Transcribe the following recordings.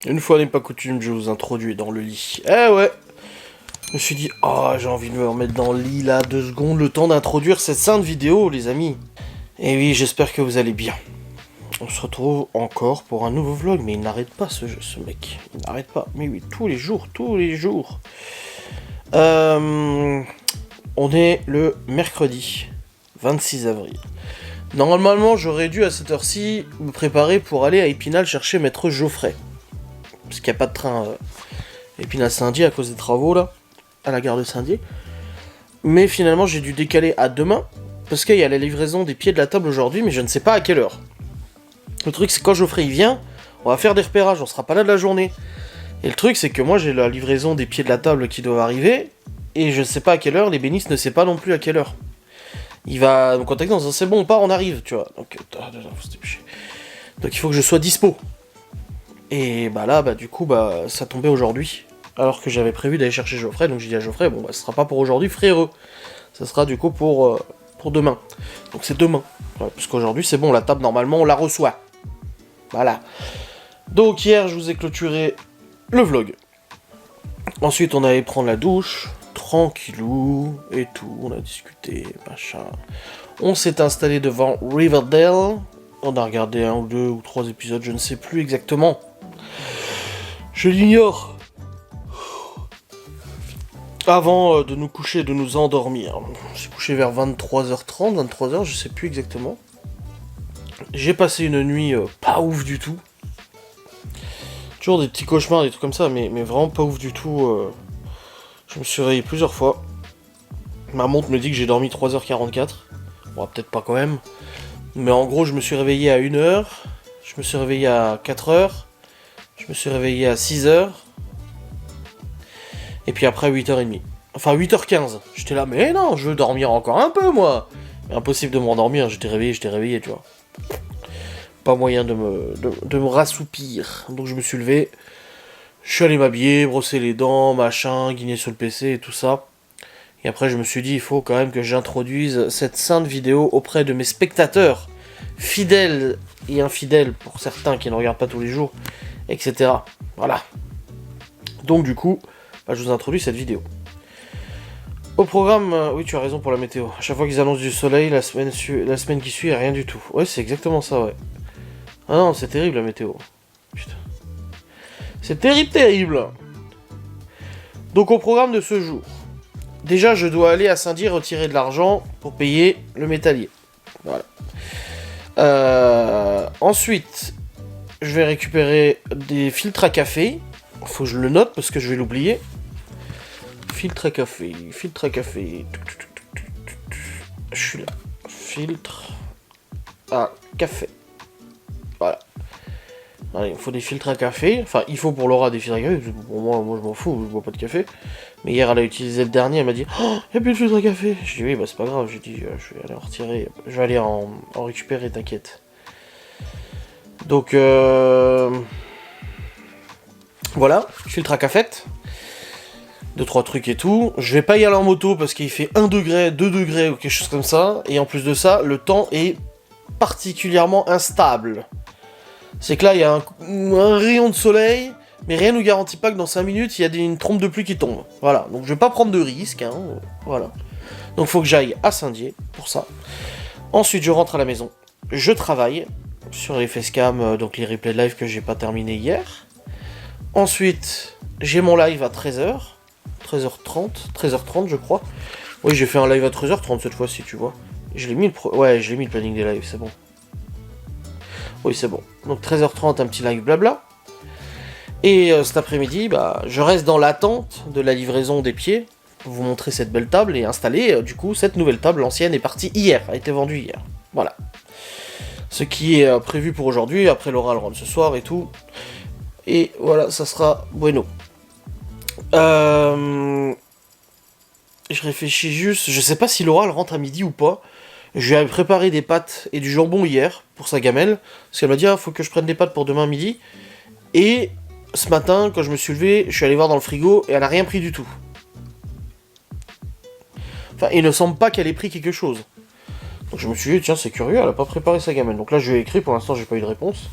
Une fois n'est pas coutume, je vous introduis dans le lit. Eh ouais. Je me suis dit, oh, j'ai envie de me remettre dans le lit là, 2 secondes, le temps d'introduire cette sainte vidéo, les amis. Et oui, j'espère que vous allez bien. On se retrouve encore pour un nouveau vlog, mais il n'arrête pas ce mec. Il n'arrête pas. Mais oui, tous les jours, tous les jours. On est le mercredi 26 avril. Normalement, j'aurais dû à cette heure-ci me préparer pour aller à Épinal chercher Maître Geoffrey. Parce qu'il n'y a pas de train Épinal-Saint-Dié à cause des travaux là, à la gare de Saint-Dié. Mais finalement, j'ai dû décaler à demain, parce qu'il y a la livraison des pieds de la table aujourd'hui, mais je ne sais pas à quelle heure. Le truc, c'est que quand Geoffrey il vient, on va faire des repérages, on sera pas là de la journée. Et le truc, c'est que moi, j'ai la livraison des pieds de la table qui doivent arriver, et je ne sais pas à quelle heure, les bénisses ne sait pas non plus à quelle heure. Il va me contacter en disant c'est bon, on part, on arrive, tu vois. Donc il faut que je sois dispo. Et bah là, du coup, ça tombait aujourd'hui. Alors que j'avais prévu d'aller chercher Geoffrey, donc j'ai dit à Geoffrey, bon, ce sera pas pour aujourd'hui, fréreux. Ça sera du coup pour demain. Donc c'est demain. Voilà, parce qu'aujourd'hui, c'est bon, la table, normalement, on la reçoit. Voilà. Donc hier, je vous ai clôturé le vlog. Ensuite, on allait prendre la douche, tranquillou, et tout, on a discuté, machin. On s'est installé devant Riverdale. On a regardé 1 ou 2 ou 3 épisodes, je ne sais plus exactement. Je l'ignore. Avant de nous coucher, de nous endormir. On s'est couché vers 23h30, 23h, je sais plus exactement. J'ai passé une nuit pas ouf du tout. Toujours des petits cauchemars, des trucs comme ça, mais vraiment pas ouf du tout. Je me suis réveillé plusieurs fois. Ma montre me dit que j'ai dormi 3h44. Bon, peut-être pas quand même. Mais en gros, je me suis réveillé à 1h. Je me suis réveillé à 4h. Je me suis réveillé à 6h. Et puis après 8h30. Enfin 8h15. J'étais là, mais non, je veux dormir encore un peu moi. Mais impossible de m'endormir, j'étais réveillé, tu vois. Pas moyen de me rassoupir. Donc je me suis levé. Je suis allé m'habiller, brosser les dents, machin, guigner sur le PC et tout ça. Et après je me suis dit, il faut quand même que j'introduise cette sainte vidéo auprès de mes spectateurs. Fidèles et infidèles pour certains qui ne regardent pas tous les jours. Etc. Voilà. Donc du coup, je vous introduis cette vidéo. Au programme, oui tu as raison pour la météo. À chaque fois qu'ils annoncent du soleil, la semaine qui suit, rien du tout. Ouais, c'est exactement ça, ouais. Ah non, c'est terrible la météo. Putain. C'est terrible. Donc au programme de ce jour. Déjà, je dois aller à Saint-Dié retirer de l'argent pour payer le métallier. Voilà. Ensuite, je vais récupérer des filtres à café. Faut que je le note parce que je vais l'oublier. Filtre à café. Je suis là. Filtre à café. Voilà. Allez, il faut des filtres à café. Enfin, il faut pour Laura des filtres à café. Parce que pour moi je m'en fous, je bois pas de café. Mais hier, elle a utilisé le dernier, elle m'a dit oh, il n'y a plus de filtre à café. J'ai dit oui, c'est pas grave. J'ai dit je vais aller en retirer. Je vais aller en récupérer, t'inquiète. Donc, voilà, filtre à cafette. 2-3 trucs et tout. Je vais pas y aller en moto parce qu'il fait 1 degré, 2 degrés ou quelque chose comme ça. Et en plus de ça, le temps est particulièrement instable. C'est que là, il y a un rayon de soleil, mais rien ne nous garantit pas que dans 5 minutes, il y a une trompe de pluie qui tombe. Voilà, donc je vais pas prendre de risques. Hein, voilà. Donc faut que j'aille à Saint-Dié pour ça. Ensuite, je rentre à la maison. Je travaille sur les facecam, donc les replays de live que j'ai pas terminé hier. Ensuite, j'ai mon live à 13h. 13h30 je crois. Oui, j'ai fait un live à 13h30 cette fois-ci, tu vois. Je l'ai mis le planning des lives, c'est bon. Oui, c'est bon. Donc 13h30, un petit live blabla. Et cet après-midi, je reste dans l'attente de la livraison des pieds pour vous montrer cette belle table et installer du coup cette nouvelle table. L'ancienne est partie hier, a été vendue hier. Voilà. Ce qui est prévu pour aujourd'hui. Après Laura elle rentre ce soir et tout. Et voilà, ça sera bueno. Je réfléchis juste, je sais pas si Laura elle rentre à midi ou pas. Je lui ai préparé des pâtes et du jambon hier pour sa gamelle, parce qu'elle m'a dit faut que je prenne des pâtes pour demain midi. Et ce matin, quand je me suis levé, je suis allé voir dans le frigo et elle a rien pris du tout. Enfin, il ne semble pas qu'elle ait pris quelque chose. Donc je me suis dit tiens c'est curieux, elle a pas préparé sa gamelle. Donc là je lui ai écrit, pour l'instant j'ai pas eu de réponse.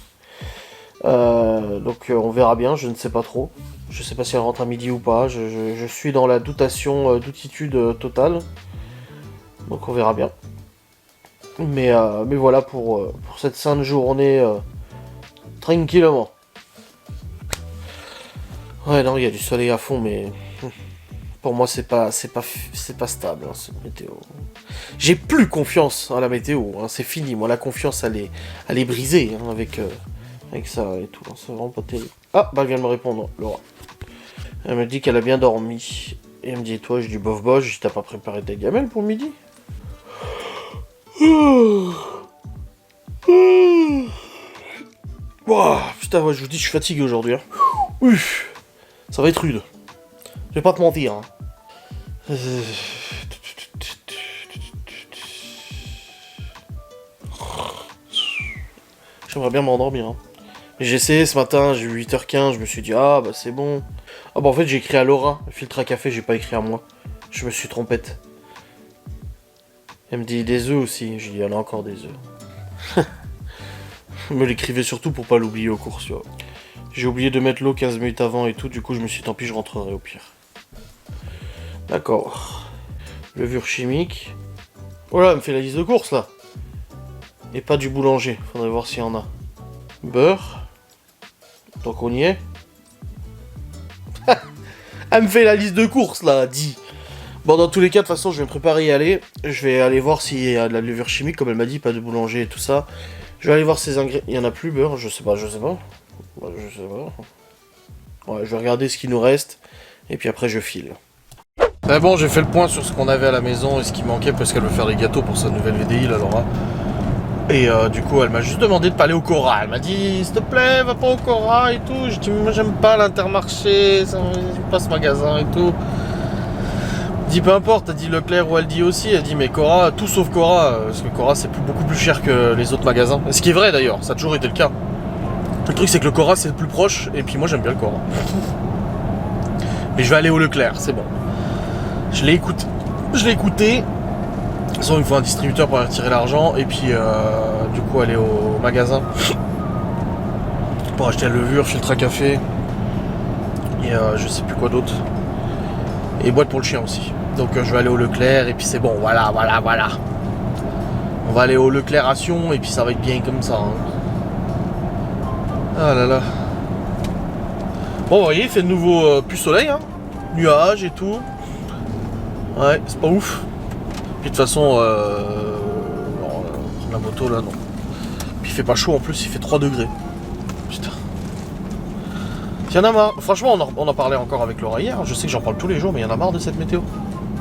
Donc on verra bien, je ne sais pas trop. Je sais pas si elle rentre à midi ou pas. Je suis dans la doutitude totale. Donc on verra bien. Mais voilà pour cette sainte journée tranquillement. Ouais, non, il y a du soleil à fond, mais pour moi c'est pas stable, hein, cette météo. J'ai plus confiance en la météo, hein, c'est fini. Moi la confiance elle est brisée, hein, avec ça et tout. Hein, c'est vraiment pas terrible. Ah, bah elle vient de me répondre, Laura. Elle me dit qu'elle a bien dormi. Et elle me dit, toi, je dis bof bof, t'as pas préparé ta gamelle pour midi? Ouah, putain, ouais, je vous dis, je suis fatigué aujourd'hui. Hein. Ouf, ça va être rude. Je vais pas te mentir. Hein. J'aimerais bien m'endormir. Hein. J'ai essayé ce matin, j'ai eu 8h15, je me suis dit, ah bah c'est bon. Ah bah en fait, j'ai écrit à Laura, filtre à café, j'ai pas écrit à moi. Je me suis trompette. Elle me dit des œufs aussi, j'ai dit, il y en a encore des œufs. Je me l'écrivais surtout pour pas l'oublier aux courses, tu vois. J'ai oublié de mettre l'eau 15 minutes avant et tout, du coup je me suis dit tant pis, je rentrerai au pire. D'accord. Levure chimique. Oh là, elle me fait la liste de courses là. Et pas du boulanger, faudrait voir s'il y en a. Beurre. Donc on y est. Elle me fait la liste de courses là, dit. Bon, dans tous les cas, de toute façon, je vais me préparer à y aller. Je vais aller voir s'il y a de la levure chimique, comme elle m'a dit, pas de boulanger et tout ça. Je vais aller voir ces ingrédients. Il y en a plus, beurre, je sais pas. Je sais pas. Ouais, je vais regarder ce qu'il nous reste. Et puis après, je file. Mais bon, j'ai fait le point sur ce qu'on avait à la maison et ce qui manquait parce qu'elle veut faire des gâteaux pour sa nouvelle VDI, là, Laura. Et du coup, elle m'a juste demandé de pas aller au Cora. Elle m'a dit, s'il te plaît, va pas au Cora et tout. J'ai dit, moi, j'aime pas l'Intermarché, j'aime pas ce magasin et tout. Elle dit, peu importe, elle dit Leclerc ou Aldi aussi. Elle dit, mais Cora, tout sauf Cora, parce que Cora, c'est beaucoup plus cher que les autres magasins. Ce qui est vrai d'ailleurs, ça a toujours été le cas. Le truc, c'est que le Cora, c'est le plus proche, et puis moi, j'aime bien le Cora. Mais je vais aller au Leclerc, c'est bon. Je l'ai écouté. De toute façon, il me faut un distributeur pour retirer l'argent, et puis du coup aller au magasin pour acheter la levure, filtre à café, et je sais plus quoi d'autre. Et boîte pour le chien aussi. Donc je vais aller au Leclerc, et puis c'est bon, voilà. On va aller au Leclerc à Sion, et puis ça va être bien comme ça. Hein. Ah là là. Bon, vous voyez, il fait de nouveau plus soleil, hein. Nuages et tout. Ouais, c'est pas ouf. Puis de toute façon, la moto là, non. Puis il fait pas chaud en plus, il fait 3 degrés. Putain. Il y en a marre. Franchement, on en parlait encore avec Laura hier. Je sais que j'en parle tous les jours, mais il y en a marre de cette météo.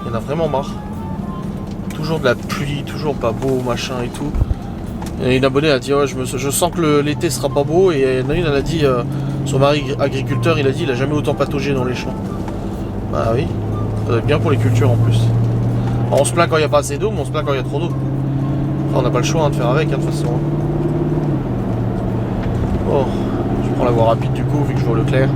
Il y en a vraiment marre. Toujours de la pluie, toujours pas beau, machin et tout. Et une abonnée a dit, ouais, je sens que l'été sera pas beau. Et une elle a dit, son mari agriculteur, il a dit, il a jamais autant pataugé dans les champs. Bah oui, ça doit être bien pour les cultures en plus. Alors, on se plaint quand il n'y a pas assez d'eau, mais on se plaint quand il y a trop d'eau. Enfin, on n'a pas le choix de faire avec, hein, de toute façon. Oh, je prends la voie rapide du coup, vu que je vais au Leclerc.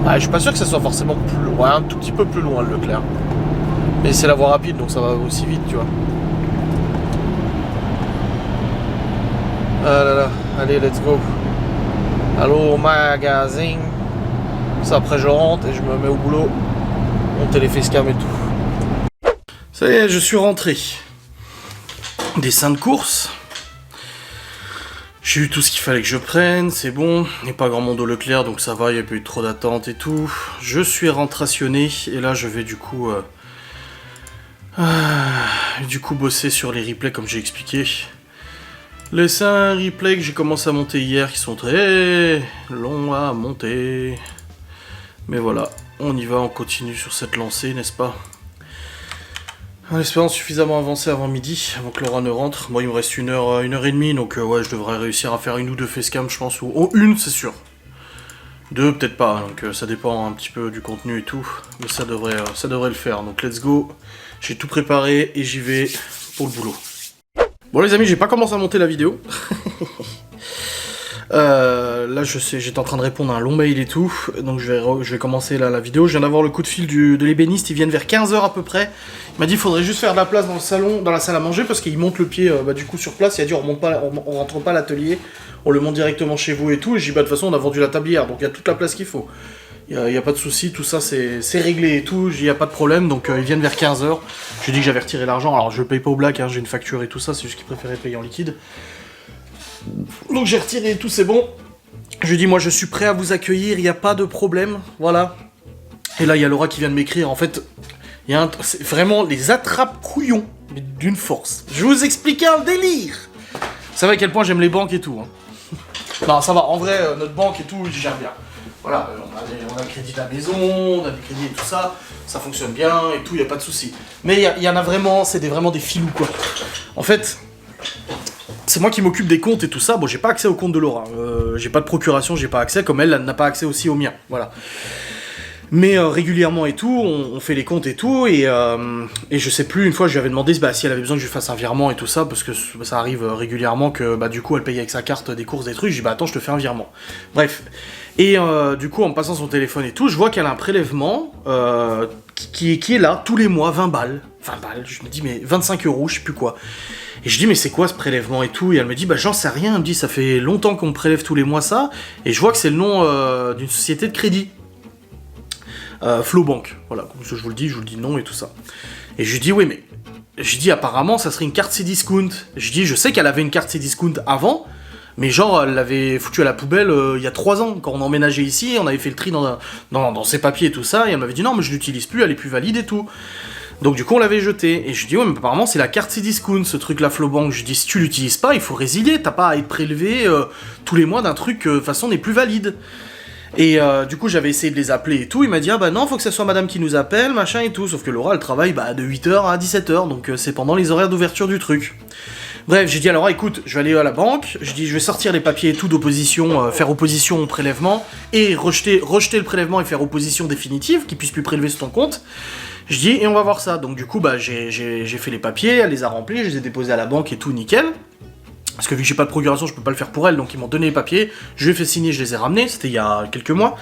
Ah, je suis pas sûr que ça soit forcément plus loin, un tout petit peu plus loin le Leclerc. Mais c'est la voie rapide, donc ça va aussi vite, tu vois. Ah là là, allez, let's go. Allô au magasin. Ça, après je rentre et je me mets au boulot. Monter les facecam et tout. Ça y est, je suis rentré. Dessin de course. J'ai eu tout ce qu'il fallait que je prenne, c'est bon. Il n'y a pas grand monde au Leclerc, donc ça va, il n'y a pas eu trop d'attente et tout. Je suis rentrationné et là je vais du coup bosser sur les replays comme j'ai expliqué. Les 5 replays que j'ai commencé à monter hier qui sont très longs à monter. Mais voilà, on y va, on continue sur cette lancée, n'est-ce pas? En espérant suffisamment avancer avant midi, avant que Laura ne rentre. Moi, il me reste une heure et demie, donc ouais, je devrais réussir à faire une ou deux facecam, je pense. Ou une, c'est sûr. 2, peut-être pas, donc ça dépend un petit peu du contenu et tout. Mais ça devrait le faire, donc let's go. J'ai tout préparé et j'y vais pour le boulot. Bon les amis, j'ai pas commencé à monter la vidéo. là je sais, j'étais en train de répondre à un long mail et tout, donc je vais commencer là la vidéo. Je viens d'avoir le coup de fil de l'ébéniste, ils viennent vers 15 h à peu près. Il m'a dit qu'il faudrait juste faire de la place dans le salon, dans la salle à manger, parce qu'il monte le pied du coup sur place. Il a dit on rentre pas à l'atelier, on le monte directement chez vous et tout. Et j'ai dit bah de toute façon on a vendu la table hier, donc il y a toute la place qu'il faut. Il y a pas de souci, tout ça c'est réglé et tout, il y a pas de problème, donc ils viennent vers 15 h. J'ai dit que j'avais retiré l'argent, alors je le paye pas au black, hein, j'ai une facture et tout ça, c'est juste qu'ils préféraient payer en liquide. Donc j'ai retiré et tout, c'est bon. Je lui dis moi je suis prêt à vous accueillir, il n'y a pas de problème, voilà. Et là il y a Laura qui vient de m'écrire, en fait, c'est vraiment les attrape-couillons, mais d'une force. Je vais vous expliquer un délire. Vous savez à quel point j'aime les banques et tout, hein. Non ça va, en vrai, notre banque et tout, j'y gère bien. Voilà, on a le crédit de la maison, on a des crédits et tout ça, ça fonctionne bien et tout, il n'y a pas de souci. Mais il y en a vraiment, c'est vraiment des filous quoi. En fait, c'est moi qui m'occupe des comptes et tout ça. Bon, j'ai pas accès au compte de Laura. J'ai pas de procuration, j'ai pas accès, comme elle n'a pas accès aussi au mien. Voilà. Mais régulièrement et tout, on fait les comptes et tout, et je sais plus, une fois je lui avais demandé si elle avait besoin que je lui fasse un virement et tout ça, parce que ça arrive régulièrement que du coup elle paye avec sa carte des courses, des trucs. Je dis attends, je te fais un virement. Bref. Et du coup en me passant son téléphone et tout, je vois qu'elle a un prélèvement qui est là tous les mois, 20 balles. 20 balles, je me dis mais 25 €, je sais plus quoi. Et je dis mais c'est quoi ce prélèvement et tout, et elle me dit j'en sais rien, elle me dit ça fait longtemps qu'on me prélève tous les mois ça, et je vois que c'est le nom d'une société de crédit. Flowbank, voilà, comme ça je vous le dis le nom et tout ça. Et je lui dis oui mais, je dis apparemment ça serait une carte Cdiscount. Je dis je sais qu'elle avait une carte Cdiscount avant, mais genre elle l'avait foutue à la poubelle il y a 3 ans, quand on emménageait ici, on avait fait le tri dans ses papiers et tout ça, et elle m'avait dit non mais je l'utilise plus, elle est plus valide et tout. Donc du coup on l'avait jeté, et je dis ouais mais apparemment c'est la carte Cdiscount ce truc là Flowbank. Je dis si tu l'utilises pas il faut résilier, t'as pas à être prélevé tous les mois d'un truc de toute façon n'est plus valide. Et du coup j'avais essayé de les appeler et tout, il m'a dit non faut que ça soit madame qui nous appelle, machin et tout, sauf que Laura elle travaille de 8 h à 17 h, donc c'est pendant les horaires d'ouverture du truc. Bref, j'ai dit à Laura écoute, je vais aller à la banque, je dis je vais sortir les papiers et tout d'opposition, faire opposition au prélèvement, et rejeter le prélèvement et faire opposition définitive, qu'ils puissent plus prélever sur ton compte. Je dis et on va voir ça, donc du coup j'ai fait les papiers, elle les a remplis, je les ai déposés à la banque et tout, nickel. Parce que vu que j'ai pas de procuration, je peux pas le faire pour elle, donc ils m'ont donné les papiers, je lui ai fait signer, je les ai ramenés, c'était il y a quelques mois.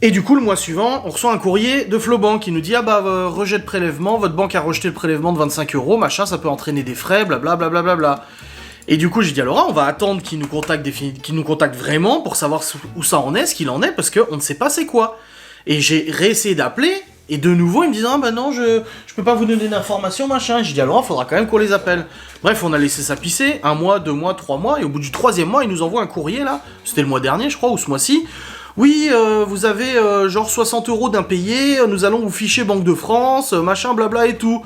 Et du coup, le mois suivant, on reçoit un courrier de Flowbank qui nous dit rejet de prélèvement, votre banque a rejeté le prélèvement de 25 €, machin, ça peut entraîner des frais, blablabla. Et du coup, j'ai dit à Laura, on va attendre qu'il nous contacte vraiment pour savoir où ça en est, ce qu'il en est, parce qu'on ne sait pas c'est quoi. Et j'ai réessayé d'appeler, et de nouveau, ils me disent non, je peux pas vous donner d'informations, machin. J'ai dit à Laura, faudra quand même qu'on les appelle. Bref, on a laissé ça pisser, 1 mois, 2 mois, 3 mois, et au bout du 3e mois, ils nous envoient un courrier, là, c'était le mois dernier, je crois, ou ce mois-ci. Oui, vous avez genre 60 € d'impayés, nous allons vous ficher Banque de France, machin, blabla et tout.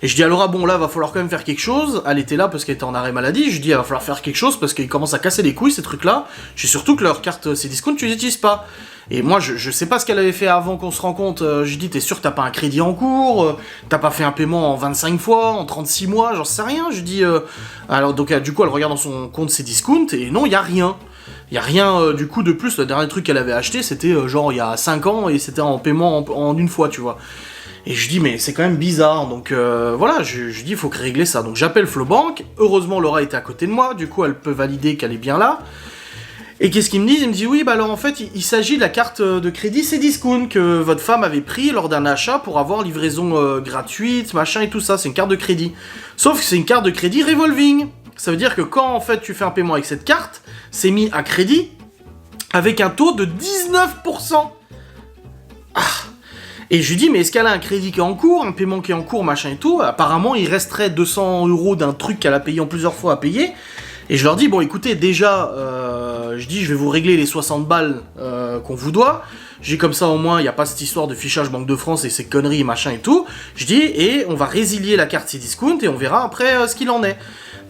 Et je dis à Laura, bon là, va falloir quand même faire quelque chose. Elle était là parce qu'elle était en arrêt maladie. Je dis, il va falloir faire quelque chose parce qu'ils commencent à casser les couilles, ces trucs-là. Je sais surtout que leur carte Cdiscount, tu les utilises pas. Et moi, je sais pas ce qu'elle avait fait avant qu'on se rencontre. Je dis, t'es sûr que t'as pas un crédit en cours, t'as pas fait un paiement en 25 fois, en 36 mois, j'en sais rien. Je dis, alors donc du coup, elle regarde dans son compte Cdiscount et non, il y a rien. Il y a rien du coup de plus. Le dernier truc qu'elle avait acheté, c'était genre il y a 5 ans et c'était en paiement en une fois, tu vois. Et je dis mais c'est quand même bizarre, donc voilà, je dis il faut régler ça. Donc j'appelle Flowbank, heureusement Laura était à côté de moi, du coup elle peut valider qu'elle est bien là. Et qu'est-ce qu'ils me disent? Ils me disent oui, alors en fait il s'agit de la carte de crédit Cdiscount que votre femme avait pris lors d'un achat pour avoir livraison gratuite, machin et tout ça, c'est une carte de crédit. Sauf que c'est une carte de crédit revolving. Ça veut dire que quand en fait tu fais un paiement avec cette carte, c'est mis à crédit avec un taux de 19%. Ah. Et je lui dis, mais est-ce qu'elle a un crédit qui est en cours, un paiement qui est en cours, machin et tout? Apparemment, il resterait 200 € d'un truc qu'elle a payé en plusieurs fois à payer. Et je leur dis, bon écoutez, déjà, je dis, je vais vous régler les 60 balles qu'on vous doit. Je dis, comme ça au moins, il n'y a pas cette histoire de fichage Banque de France et ces conneries, machin et tout. Je dis, et on va résilier la carte Cdiscount et on verra après ce qu'il en est.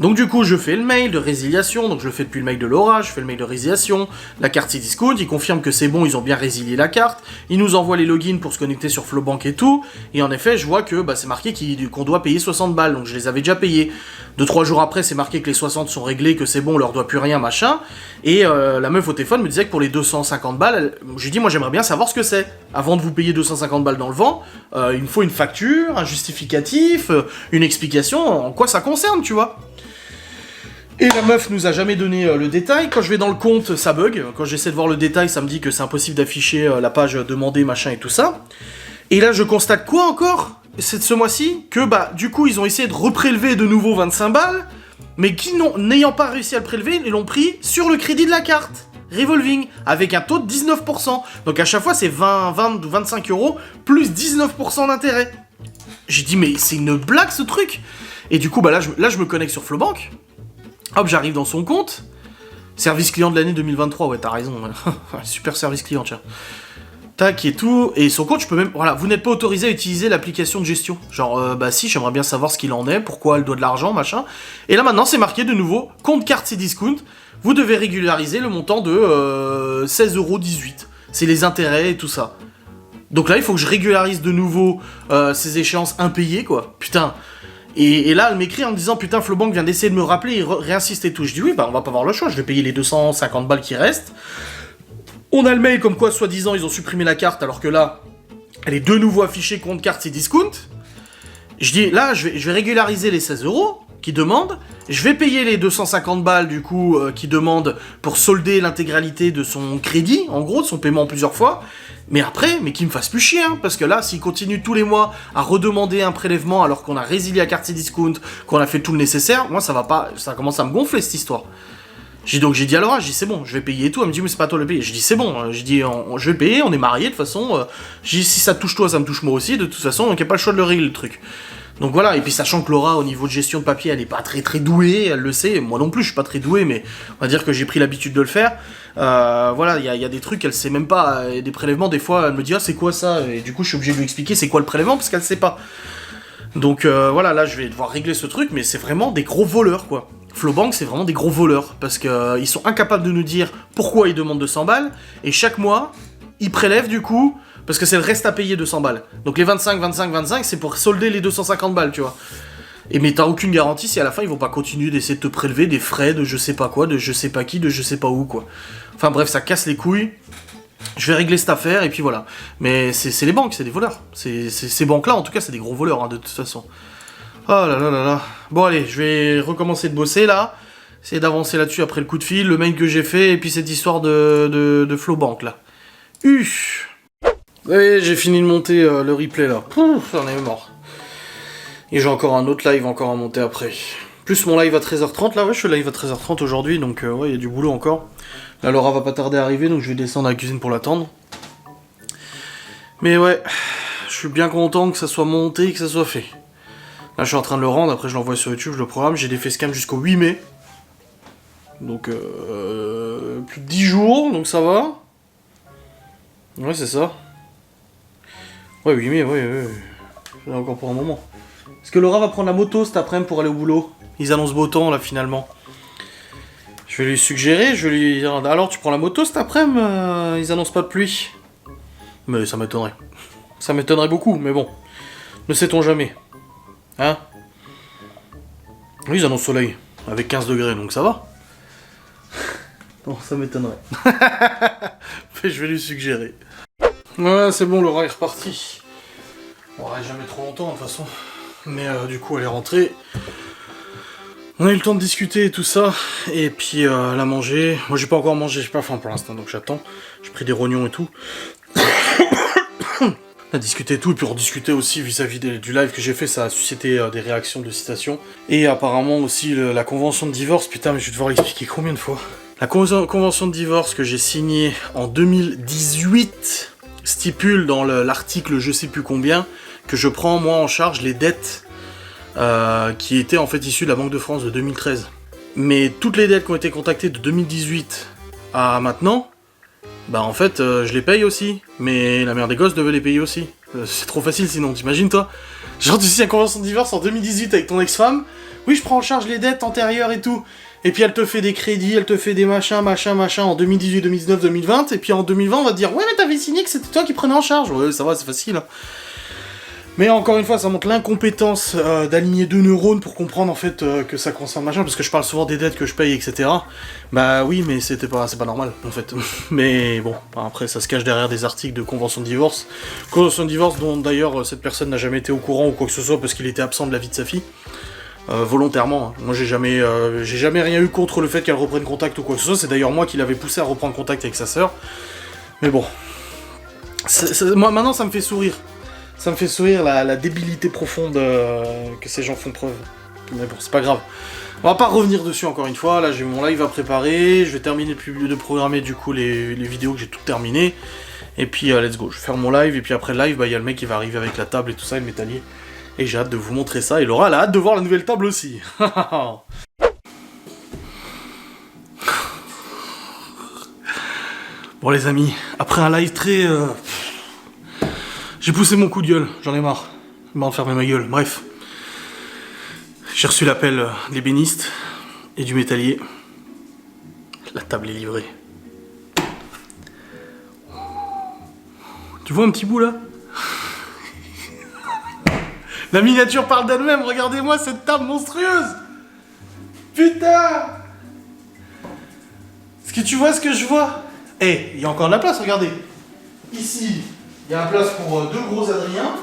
Donc du coup, je fais le mail de résiliation, donc je le fais depuis le mail de Laura, je fais le mail de résiliation, la carte Cdiscount, ils confirment que c'est bon, ils ont bien résilié la carte, ils nous envoient les logins pour se connecter sur Flowbank et tout, et en effet, je vois que c'est marqué qu'on doit payer 60 balles, donc je les avais déjà payés. 2-3 jours après, c'est marqué que les 60 sont réglés, que c'est bon, on leur doit plus rien, machin, et la meuf au téléphone me disait que pour les 250 balles, je lui dis, moi j'aimerais bien savoir ce que c'est. Avant de vous payer 250 balles dans le vent, il me faut une facture, un justificatif, une explication, en quoi ça concerne, tu vois. Et la meuf nous a jamais donné le détail. Quand je vais dans le compte, ça bug. Quand j'essaie de voir le détail, ça me dit que c'est impossible d'afficher la page demandée, machin et tout ça. Et là, je constate quoi encore ce mois-ci? Que bah, du coup, ils ont essayé de reprélever de nouveau 25 balles, mais qui n'ayant pas réussi à le prélever, ils l'ont pris sur le crédit de la carte revolving, avec un taux de 19%. Donc à chaque fois, c'est 20 ou 25 euros plus 19% d'intérêt. J'ai dit, mais c'est une blague ce truc. Et du coup, bah là, je me connecte sur Flowbank. Hop, j'arrive dans son compte. Service client de l'année 2023, ouais, t'as raison. Super service client, tiens. Tac et tout. Et son compte, je peux même... Voilà, vous n'êtes pas autorisé à utiliser l'application de gestion. Genre, bah si, j'aimerais bien savoir ce qu'il en est, pourquoi elle doit de l'argent, machin. Et là, maintenant, c'est marqué de nouveau, compte carte Cdiscount. Vous devez régulariser le montant de 16,18 €. C'est les intérêts et tout ça. Donc là, il faut que je régularise de nouveau ces échéances impayées, quoi. Putain... Et là, elle m'écrit en me disant, putain, Flowbank vient d'essayer de me rappeler, il réinsiste et tout. Je dis, oui, bah, on va pas avoir le choix, je vais payer les 250 balles qui restent. On a le mail comme quoi, soi-disant, ils ont supprimé la carte, alors que là, elle est de nouveau affichée compte carte Cdiscount. Je dis, là, je vais régulariser les 16 € qu'ils demandent, je vais payer les 250 balles, du coup, qu'ils demandent pour solder l'intégralité de son crédit, en gros, de son paiement plusieurs fois. Mais après, mais qu'il me fasse plus chier, hein, parce que là, s'il continue tous les mois à redemander un prélèvement alors qu'on a résilié la carte Cdiscount, qu'on a fait tout le nécessaire, moi ça va pas, ça commence à me gonfler cette histoire. J'ai dit à Laura, j'ai dit c'est bon, je vais payer et tout, elle me dit mais c'est pas toi le payer. Je dis c'est bon, je dis je vais payer, on est mariés de toute façon, j'ai dit si ça te touche toi, ça me touche moi aussi, de toute façon, donc y a pas le choix de le régler le truc. Donc voilà, et puis sachant que Laura, au niveau de gestion de papier, elle est pas très très douée, elle le sait, moi non plus je suis pas très doué, mais on va dire que j'ai pris l'habitude de le faire. Voilà, il y a des trucs, elle sait même pas, des prélèvements, des fois, elle me dit ah c'est quoi ça, et du coup je suis obligé de lui expliquer c'est quoi le prélèvement, parce qu'elle sait pas. Donc voilà, là je vais devoir régler ce truc, mais c'est vraiment des gros voleurs quoi. Flowbank c'est vraiment des gros voleurs, parce que ils sont incapables de nous dire pourquoi ils demandent 200 balles, et chaque mois, ils prélèvent du coup... Parce que c'est le reste à payer 200 balles. Donc les 25, c'est pour solder les 250 balles, tu vois. Et mais t'as aucune garantie si à la fin ils vont pas continuer d'essayer de te prélever des frais de je sais pas quoi, de je sais pas qui, de je sais pas où, quoi. Enfin bref, ça casse les couilles. Je vais régler cette affaire et puis voilà. Mais c'est les banques, c'est des voleurs. Ces banques-là, en tout cas, c'est des gros voleurs, hein, de toute façon. Oh là là là là. Bon allez, je vais recommencer de bosser là. Essayer d'avancer là-dessus après le coup de fil, le mail que j'ai fait, et puis cette histoire de Flowbank là. Ouais, j'ai fini de monter le replay là. Pouf, j'en ai mort. Et j'ai encore un autre live encore à monter après. Plus mon live à 13h30, là ouais, je suis live à 13h30 aujourd'hui, donc ouais, il y a du boulot encore. Là, Laura va pas tarder à arriver, donc je vais descendre à la cuisine pour l'attendre. Mais ouais, je suis bien content que ça soit monté et que ça soit fait. Là, je suis en train de le rendre, après je l'envoie sur YouTube, je le programme, j'ai des facecam jusqu'au 8 mai. Donc, plus de 10 jours, donc ça va. Ouais, c'est ça. Ouais, 8 mai, ouais. C'est encore pour un moment. Est-ce que Laura va prendre la moto cet après-midi pour aller au boulot? Ils annoncent beau temps, là, finalement. Je vais lui suggérer, je vais lui dire... Alors, tu prends la moto cet après-midi? Ils annoncent pas de pluie. Mais ça m'étonnerait. Ça m'étonnerait beaucoup, mais bon. Ne sait-on jamais. Hein? Oui, ils annoncent soleil. Avec 15 degrés, donc ça va. Non, ça m'étonnerait. Mais je vais lui suggérer. Ouais, c'est bon, Laura est repartie. On reste jamais trop longtemps, de toute façon. Mais du coup, elle est rentrée. On a eu le temps de discuter et tout ça. Et puis, elle a mangé. Moi, j'ai pas encore mangé, j'ai pas faim pour l'instant, donc j'attends. J'ai pris des rognons et tout. On a discuté et tout, et puis on discutait aussi vis-à-vis du live que j'ai fait, ça a suscité des réactions de citations. Et apparemment aussi la convention de divorce, putain, mais je vais devoir l'expliquer combien de fois. La convention de divorce que j'ai signée en 2018 stipule dans l'article je sais plus combien que je prends moi en charge les dettes qui étaient en fait issues de la Banque de France de 2013. Mais toutes les dettes qui ont été contactées de 2018 à maintenant, bah en fait je les paye aussi. Mais la mère des gosses devait les payer aussi. C'est trop facile sinon, t'imagines toi? Genre tu signes la convention de divorce en 2018 avec ton ex-femme, oui je prends en charge les dettes antérieures et tout. Et puis elle te fait des crédits, elle te fait des machins en 2018, 2019, 2020, et puis en 2020 on va te dire « Ouais mais t'avais signé que c'était toi qui prenais en charge !» Ouais ça va, c'est facile. Hein. Mais encore une fois, ça montre l'incompétence d'aligner deux neurones pour comprendre en fait que ça concerne machin, parce que je parle souvent des dettes que je paye, etc. Bah oui, mais c'est pas normal en fait. Mais bon, après ça se cache derrière des articles de convention de divorce. Convention de divorce dont d'ailleurs cette personne n'a jamais été au courant ou quoi que ce soit parce qu'il était absent de la vie de sa fille. volontairement. Hein. Moi j'ai jamais rien eu contre le fait qu'elle reprenne contact ou quoi que ce soit. C'est d'ailleurs moi qui l'avais poussé à reprendre contact avec sa sœur. Mais bon, moi maintenant ça me fait sourire. Ça me fait sourire la débilité profonde que ces gens font preuve. Mais bon, c'est pas grave. On va pas revenir dessus encore une fois. Là j'ai mon live à préparer. Je vais terminer de programmer du coup les vidéos que j'ai toutes terminées. Et puis let's go. Je vais faire mon live et puis après le live, bah il y a le mec qui va arriver avec la table et tout ça, et le métallier. Et j'ai hâte de vous montrer ça, et Laura elle a hâte de voir la nouvelle table aussi. Bon les amis, après un live très... J'ai poussé mon coup de gueule, j'en ai marre. J'ai marre de fermer ma gueule, bref. J'ai reçu l'appel des bénistes et du métallier. La table est livrée. Tu vois un petit bout là? La miniature parle d'elle-même, regardez-moi cette table monstrueuse! Putain! Est-ce que tu vois ce que je vois? Eh, il y a encore de la place, regardez. Ici, il y a la place pour 2 gros Adriens.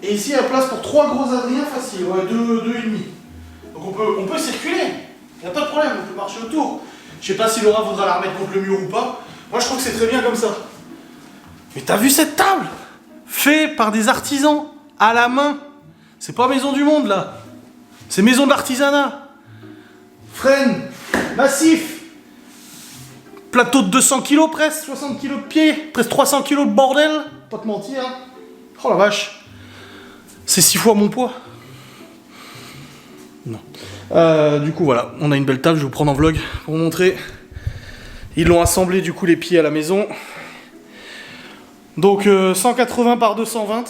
Et ici, il y a la place pour 3 gros Adriens faciles, ouais, 2,5. Donc on peut circuler, il n'y a pas de problème, on peut marcher autour. Je sais pas si Laura voudra la remettre contre le mur ou pas. Moi, je trouve que c'est très bien comme ça. Mais t'as vu cette table? Fait par des artisans. À la main. C'est pas Maison du Monde là. C'est Maison de l'Artisanat. Frêne. Massif. Plateau de 200 kg presque. 60 kg de pied. Presque 300 kg de bordel. Pas te mentir. Hein. Oh la vache. C'est 6 fois mon poids. Non. Du coup voilà. On a une belle table. Je vais vous prendre en vlog pour vous montrer. Ils l'ont assemblé du coup les pieds à la maison. Donc 180 par 220.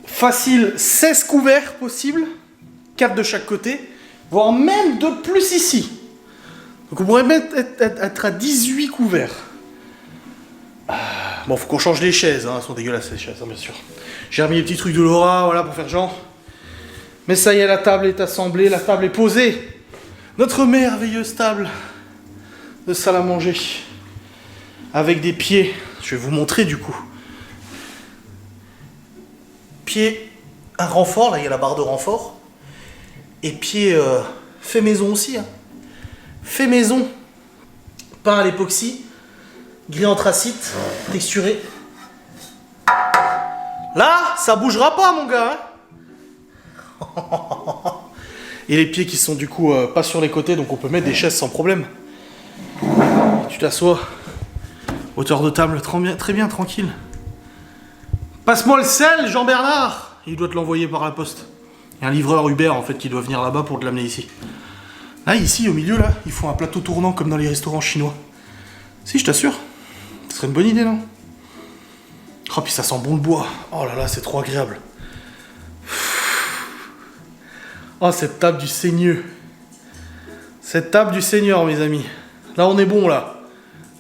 Facile, 16 couverts possibles, 4 de chaque côté, voire même de plus ici. Donc on pourrait être à 18 couverts. Bon, faut qu'on change les chaises, hein. Elles sont dégueulasses les chaises, hein, bien sûr. J'ai remis les petits trucs de Laura, voilà, pour faire genre. Mais ça y est, la table est assemblée, la table est posée. Notre merveilleuse table de salle à manger. Avec des pieds, je vais vous montrer du coup. Pied, un renfort, là il y a la barre de renfort. Et pied fait maison aussi. Hein. Fait maison, peint à l'époxy, gris anthracite, texturé. Là, ça bougera pas mon gars. Hein. Et les pieds qui sont du coup pas sur les côtés, donc on peut mettre des chaises sans problème. Tu t'assois, hauteur de table, très bien, tranquille. Passe-moi le sel, Jean-Bernard! Il doit te l'envoyer par la poste. Il y a un livreur Uber en fait qui doit venir là-bas pour te l'amener ici. Là, ici, au milieu, là, ils font un plateau tournant comme dans les restaurants chinois. Si, je t'assure. Ce serait une bonne idée, non? Oh, puis ça sent bon le bois. Oh là là, c'est trop agréable. Oh, cette table du Seigneur. Cette table du Seigneur, mes amis. Là, on est bon, là.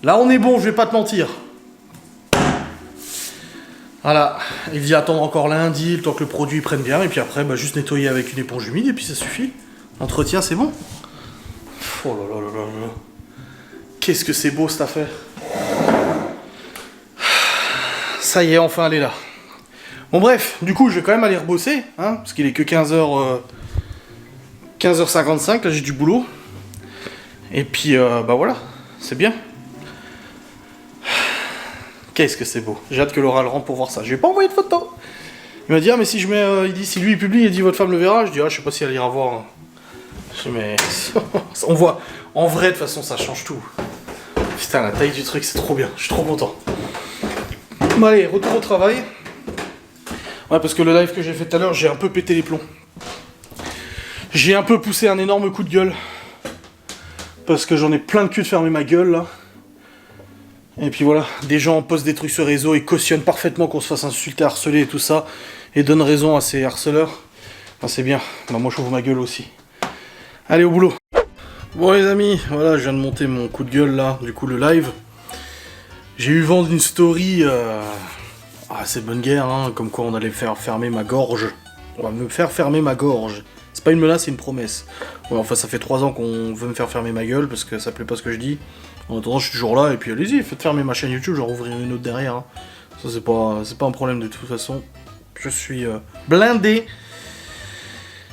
Là, on est bon, je vais pas te mentir. Voilà, il dit attendre encore lundi, le temps que le produit prenne bien, et puis après, bah, juste nettoyer avec une éponge humide, et puis ça suffit. Entretien, c'est bon. Oh là là là là là. Qu'est-ce que c'est beau cette affaire. Ça y est, enfin, elle est là. Bon bref, du coup, je vais quand même aller rebosser, hein, parce qu'il est que 15h... 15h55, là j'ai du boulot. Et puis, bah voilà, c'est bien. Qu'est-ce que c'est beau. J'ai hâte que Laura le rentre pour voir ça. Je vais pas envoyer de photo. Il m'a dit, ah, mais si je mets. Il dit, si lui il publie, il dit, votre femme le verra. Je dis, ah, je sais pas si elle ira voir. Je dis, mais. On voit. En vrai, de toute façon, ça change tout. Putain, la taille du truc, c'est trop bien. Je suis trop content. Bon, allez, retour au travail. Ouais, parce que le live que j'ai fait tout à l'heure, j'ai un peu pété les plombs. J'ai un peu poussé un énorme coup de gueule. Parce que j'en ai plein le cul de fermer ma gueule, là. Et puis voilà, des gens postent des trucs sur réseau et cautionnent parfaitement qu'on se fasse insulter, harceler et tout ça, et donnent raison à ces harceleurs. Enfin, c'est bien, bah, moi je ouvre ma gueule aussi. Allez, au boulot. Bon les amis, voilà, je viens de monter mon coup de gueule là, du coup le live. J'ai eu vent d'une story assez bonne guerre, hein, comme quoi on allait faire fermer ma gorge. On va me faire fermer ma gorge. C'est pas une menace, c'est une promesse. Ouais, enfin, ça fait 3 ans qu'on veut me faire fermer ma gueule parce que ça plaît pas ce que je dis. En attendant, je suis toujours là et puis allez-y, faites fermer ma chaîne YouTube, j'en rouvrirai une autre derrière. Hein. Ça, c'est pas un problème de toute façon. Je suis blindé.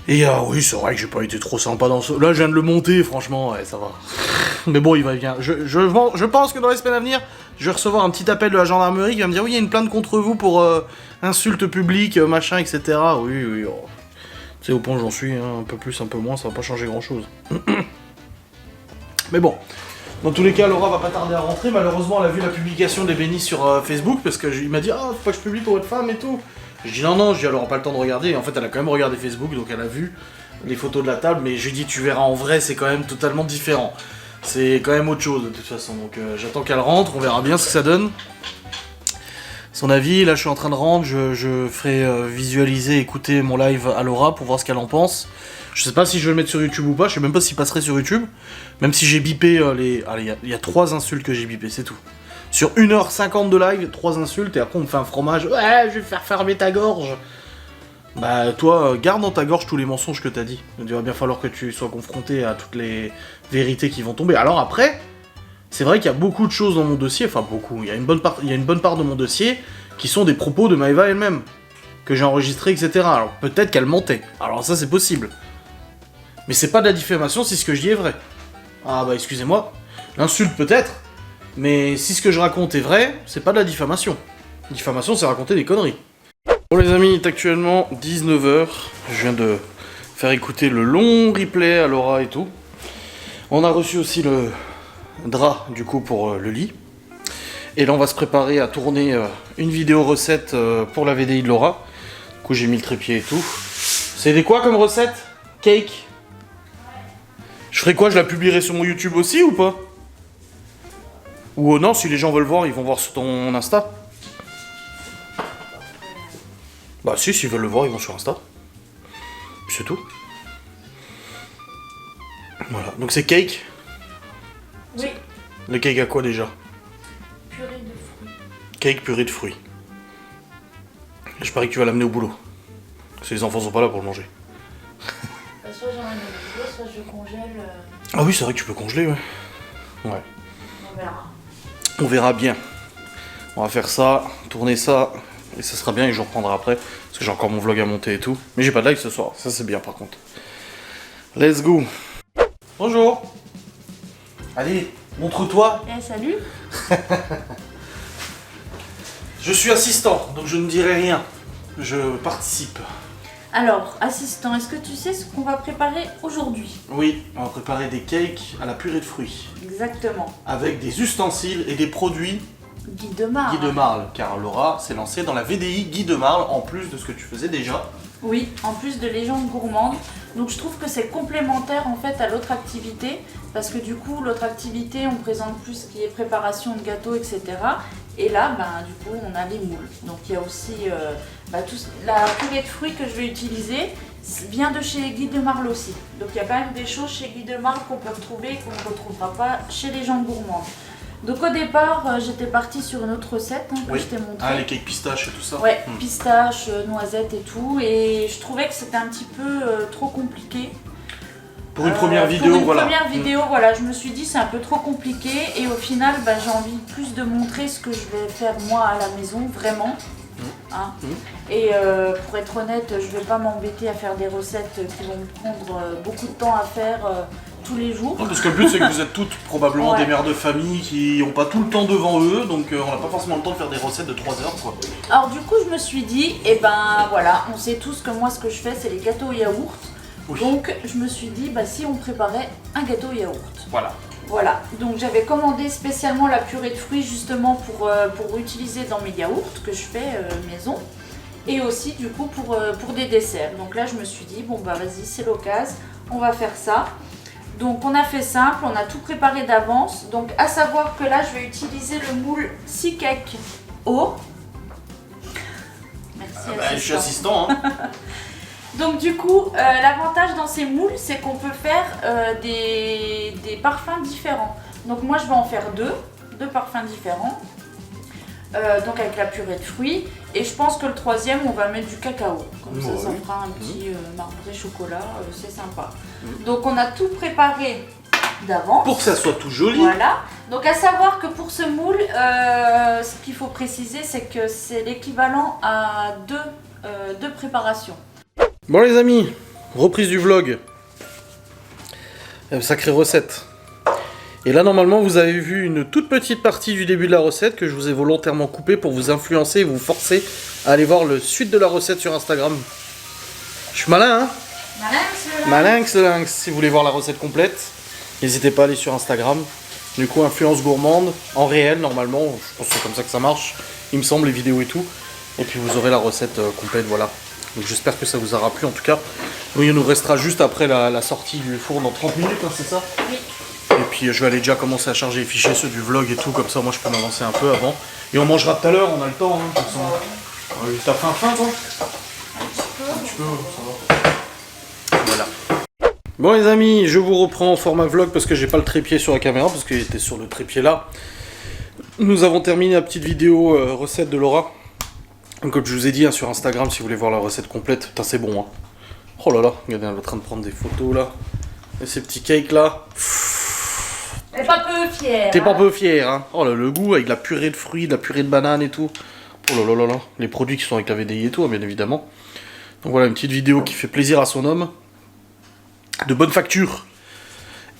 Et oui, c'est vrai que j'ai pas été trop sympa dans ce... Là, je viens de le monter, franchement, ouais, ça va. Mais bon, il va bien. Je pense que dans les semaines à venir, je vais recevoir un petit appel de la gendarmerie qui va me dire « Oui, il y a une plainte contre vous pour insulte publique, machin, etc. » Oui, oui, oh. Tu sais, au point où j'en suis, hein, un peu plus, un peu moins, ça va pas changer grand-chose. Mais bon, dans tous les cas, Laura va pas tarder à rentrer. Malheureusement, elle a vu la publication d'Ebony sur Facebook, parce qu'il m'a dit « Ah, faut pas que je publie pour votre femme et tout. » Je dis non, je dis elle aura pas le temps de regarder. Et en fait, elle a quand même regardé Facebook, donc elle a vu les photos de la table. Mais je lui dis, tu verras en vrai, c'est quand même totalement différent. C'est quand même autre chose de toute façon. Donc j'attends qu'elle rentre, on verra bien ce que ça donne. Son avis, là je suis en train de rendre, je ferai visualiser, écouter mon live à Laura pour voir ce qu'elle en pense. Je sais pas si je vais le mettre sur YouTube ou pas, je sais même pas s'il passerait sur YouTube. Même si j'ai bipé les... Allez, il y a 3 insultes que j'ai bipé, c'est tout. Sur 1h50 de live, 3 insultes, et après on me fait un fromage. Ouais, je vais faire fermer ta gorge. Bah, toi, garde dans ta gorge tous les mensonges que t'as dit. Il va bien falloir que tu sois confronté à toutes les vérités qui vont tomber. Alors après, c'est vrai qu'il y a beaucoup de choses dans mon dossier, enfin beaucoup, il y a une bonne part de mon dossier qui sont des propos de Maëva elle-même, que j'ai enregistrés, etc. Alors peut-être qu'elle mentait. Alors ça, c'est possible. Mais c'est pas de la diffamation si ce que je dis est vrai. Ah bah, excusez-moi. L'insulte peut-être. Mais si ce que je raconte est vrai, c'est pas de la diffamation. Diffamation, c'est raconter des conneries. Bon les amis, il est actuellement 19h. Je viens de faire écouter le long replay à Laura et tout. On a reçu aussi le drap, du coup, pour le lit. Et là, on va se préparer à tourner une vidéo recette pour la VDI de Laura. Du coup, j'ai mis le trépied et tout. C'est des quoi comme recette? Cake? Je ferai quoi? Je la publierai sur mon YouTube aussi ou pas? Ou non, si les gens veulent voir, ils vont voir sur ton Insta. Bah si, s'ils veulent le voir, ils vont sur Insta. C'est tout. Voilà, donc c'est cake. Oui. Le cake à quoi déjà? Purée de fruits. Cake purée de fruits. Je parie que tu vas l'amener au boulot. Parce que les enfants sont pas là pour le manger. Bah, soit j'emmène au boulot, soit je congèle. Ah oui, c'est vrai que tu peux congeler, ouais. Ouais. On verra. On verra bien. On va faire ça, tourner ça, et ça sera bien et je reprendrai après. Parce que j'ai encore mon vlog à monter et tout. Mais j'ai pas de live ce soir, ça c'est bien par contre. Let's go. Bonjour. Allez, montre-toi. Eh, salut. Je suis assistant, donc je ne dirai rien. Je participe. Alors, assistant, est-ce que tu sais ce qu'on va préparer aujourd'hui? Oui, on va préparer des cakes à la purée de fruits. Exactement. Avec des ustensiles et des produits Guy de Marle. Guy de Marle. Car Laura s'est lancée dans la VDI Guy de Marle, en plus de ce que tu faisais déjà. Oui, en plus de Légende gourmande. Donc je trouve que c'est complémentaire en fait à l'autre activité. Parce que du coup, l'autre activité, on présente plus ce qui est préparation de gâteaux, etc. Et là, ben, du coup, on a les moules. Donc il y a aussi la purée de fruits que je vais utiliser vient de chez Guy de Marle aussi. Donc il y a quand même des choses chez Guy de Marle qu'on peut retrouver et qu'on ne retrouvera pas chez Légende gourmande. Donc au départ, j'étais partie sur une autre recette que Oui. je t'ai montrée. Ah, les cakes pistaches et tout ça. Ouais, pistache, noisettes et tout. Et je trouvais que c'était un petit peu trop compliqué. Pour une première vidéo, pour une voilà. première vidéo, voilà, je me suis dit c'est un peu trop compliqué. Et au final, bah, j'ai envie plus de montrer ce que je vais faire moi à la maison, vraiment. Hein. Et pour être honnête, je vais pas m'embêter à faire des recettes qui vont me prendre beaucoup de temps à faire tous les jours. Non, parce que le but c'est que vous êtes toutes probablement Ouais. des mères de famille qui n'ont pas tout le temps devant eux, donc on n'a pas forcément le temps de faire des recettes de 3 heures quoi. Alors du coup, je me suis dit, et ben voilà, on sait tous que moi ce que je fais, c'est les gâteaux au yaourt. Oui. Donc je me suis dit, bah si on préparait un gâteau au yaourt. Voilà. Voilà, donc j'avais commandé spécialement la purée de fruits justement pour utiliser dans mes yaourts que je fais maison. Et aussi du coup pour des desserts. Donc là je me suis dit, bon bah vas-y, c'est l'occasion, on va faire ça. Donc on a fait simple, on a tout préparé d'avance. Donc à savoir que là je vais utiliser le moule 6 cakes eau. Merci Je suis assistant. assistant, hein. Donc du coup, l'avantage dans ces moules, c'est qu'on peut faire des parfums différents. Donc moi, je vais en faire deux parfums différents. Donc avec la purée de fruits. Et je pense que le troisième, on va mettre du cacao. Comme ça, ça fera un petit marbré chocolat. C'est sympa. Donc on a tout préparé d'avance. Pour que ça soit tout joli. Voilà. Donc à savoir que pour ce moule, ce qu'il faut préciser, c'est que c'est l'équivalent à deux préparations. Bon les amis, reprise du vlog. Sacrée recette. Et là, normalement, vous avez vu une toute petite partie du début de la recette que je vous ai volontairement coupée pour vous influencer et vous forcer à aller voir le suite de la recette sur Instagram. Je suis malin, hein? Malinx, lynx. Si vous voulez voir la recette complète, n'hésitez pas à aller sur Instagram. Du coup, influence gourmande, en réel, normalement. Je pense que c'est comme ça que ça marche. Il me semble, les vidéos et tout. Et puis, vous aurez la recette complète, voilà. Donc, j'espère que ça vous aura plu, en tout cas. Oui, il nous restera juste après la sortie du four dans 30 minutes, hein, c'est ça? Oui. Et puis je vais aller déjà commencer à charger les fichiers, ceux du vlog et tout, comme ça moi je peux m'avancer un peu avant. Et on mangera tout à l'heure, on a le temps, hein, de toute façon. T'as faim toi? Un petit peu, ça va. Voilà. Bon les amis, je vous reprends en format vlog parce que j'ai pas le trépied sur la caméra, parce qu'il était sur le trépied là. Nous avons terminé la petite vidéo recette de Laura. Donc, comme je vous ai dit, hein, sur Instagram, si vous voulez voir la recette complète, putain c'est bon. Hein. Oh là là, regardez, elle est en train de prendre des photos là. Et ces petits cakes là. T'es pas peu fière. T'es pas peu fier, hein. Oh là, le goût avec la purée de fruits, de la purée de banane et tout. Oh là là là là. Les produits qui sont avec la VDI et tout, bien évidemment. Donc voilà, une petite vidéo qui fait plaisir à son homme. De bonne facture.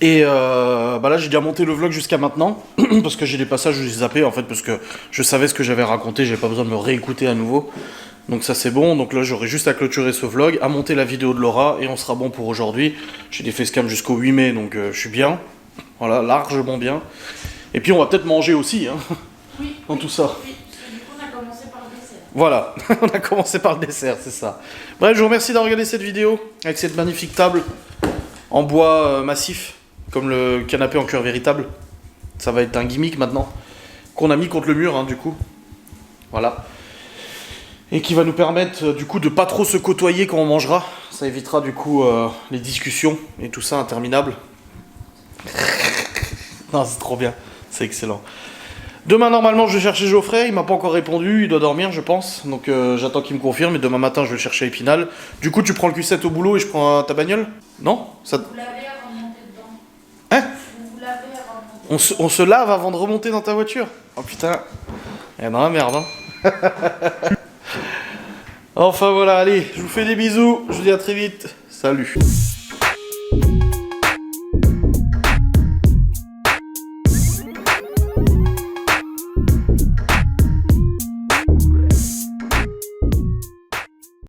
Et bah là, j'ai déjà monté le vlog jusqu'à maintenant. Parce que j'ai des passages où j'ai zappé, en fait, parce que je savais ce que j'avais raconté. J'ai pas besoin de me réécouter à nouveau. Donc ça, c'est bon. Donc là, j'aurai juste à clôturer ce vlog, à monter la vidéo de Laura, et on sera bon pour aujourd'hui. J'ai des facecam jusqu'au 8 mai, donc je suis bien. Voilà, largement bien. Et puis on va peut-être manger aussi, hein, Oui. dans tout ça. Oui, parce que du coup, on a commencé par le dessert. Voilà, on a commencé par le dessert, c'est ça. Bref, je vous remercie d'avoir regardé cette vidéo, avec cette magnifique table en bois massif, comme le canapé en cuir véritable. Ça va être un gimmick maintenant, qu'on a mis contre le mur, hein, du coup. Voilà. Et qui va nous permettre, du coup, de pas trop se côtoyer quand on mangera. Ça évitera, du coup, les discussions et tout ça interminable. Non, c'est trop bien, c'est excellent. Demain, normalement, je vais chercher Geoffrey, il m'a pas encore répondu, il doit dormir, je pense. Donc, j'attends qu'il me confirme, et demain matin, je vais le chercher à Épinal. Du coup, tu prends le Q7 au boulot et je prends ta bagnole? Non ça... Vous lavez avant de monter dedans. Hein? Vous lavez avant de monter on se lave avant de remonter dans ta voiture? Oh putain, elle est dans la merde, hein. Enfin, voilà, allez, je vous fais des bisous, je vous dis à très vite. Salut.